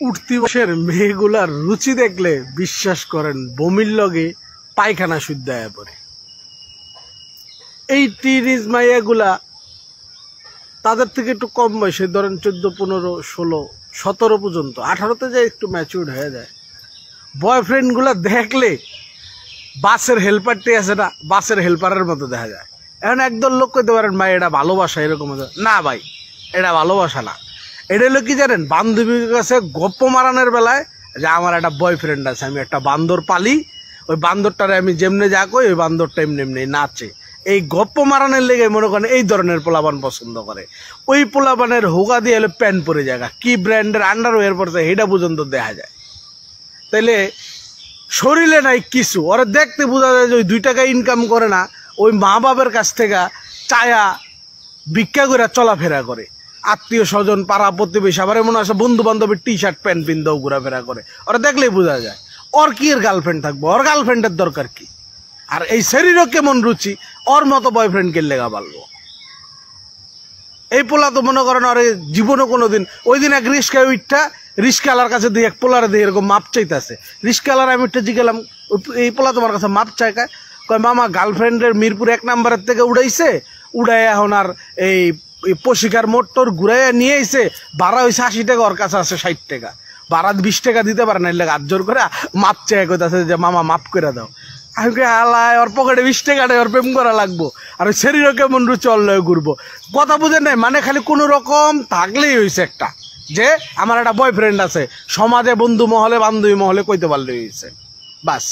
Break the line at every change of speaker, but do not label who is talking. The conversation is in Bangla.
উঠতি বয়সের মেয়েগুলার রুচি দেখলে বিশ্বাস করেন বমির লগে পায়খানা শুদ্ধ হয়ে পড়ে। এই টিনেজ মাইয়াগুলা তাদের থেকে একটু কম বয়সে, ধরেন 14, 15, 16, 17 পর্যন্ত, 18তে যায় একটু ম্যাচিউর্ড হয়ে যায়। বয়ফ্রেন্ড গুলা দেখলে বাসের হেল্পারটি আছে না, বাসের হেল্পারের মতো দেখা যায়। এখন একদল লোক কইতে পারেন ভাই এটা ভালোবাসা, এরকম না ভাই, এটা ভালোবাসা না। এটা হলো কি জানেন, বান্ধবীর কাছে গপ্প মারানোর বেলায় যে আমার একটা বয়ফ্রেন্ড আছে, আমি একটা বান্দর পালি, ওই বান্দরটারে আমি যেমনে যা কই ওই বান্দরটা এমনি এমনি নাচে। এই গপ্প মারানোর লেগে মনে করেন এই ধরনের পোলাপান পছন্দ করে। ওই পোলাপানের হোগা দিয়ে হলে প্যান্ট পরে জায়গা, কি ব্র্যান্ডের আন্ডারওয়্যার পড়ছে এটা পর্যন্ত দেখা যায়। তাইলে শরীরে নাই কিছু, ওরা দেখতে বোঝা যায় যে ওই 2 টাকা ইনকাম করে না, ওই মা বাবার কাছ থেকে চায়া ভিক্ষা করে চলাফেরা করে। আত্মীয় স্বজন, পাড়া প্রতিবেশী, আবার এমন আছে বন্ধু বান্ধবের টি-শার্ট প্যান্ট পিন্দাও ঘোরাফেরা করে। ওরা দেখলেই বোঝা যায় ওর কি এর গার্লফ্রেন্ড থাকবো, ওর গার্লফ্রেন্ডের দরকার কি? আর এই শরীরও কেমন রুচি, ওর মতো বয়ফ্রেন্ড কে লেগা পারবো? এই পোলা তো মনে করেন আর জীবনে কোনোদিন, ওই দিন এক রিস্কায় উঠটা রিস্কালার কাছে দিয়ে এক পোলারে দিয়ে এরকম মাপ চাইতেছে। রিস্কালার আমি উঠতে জিগেলাম, এই পোলা তোমার কাছে মাপ চাই কয় মামা গার্লফ্রেন্ডের মিরপুর 1 নম্বরের থেকে উড়াইছে, উড়াই এখন আর এই পশিকার মোটর ঘুরাইয়া নিয়ে আইছে, ভাড়া হয়েছে 80 টাকা, ওর কাছে আছে 60 টাকা, ভাড়া 20 টাকা দিতে পারে না, এলে হাত জোর করে মাপ চাই কইতাছে যে মামা মাপ করে দাও। আমি হালায় ওর পকেটে 20 টাকাটা ওর প্রেম করা লাগবো, আর ওই শরীরও কেমন রুচি অল্লয়ে ঘুরবো। কথা বুঝে নাই, মানে খালি কোনো রকম থাকলেই হয়েছে একটা যে আমার একটা বয়ফ্রেন্ড আছে, সমাজে বন্ধু মহলে বান্ধবী মহলে কইতে পারলেই হয়েছে, বাস।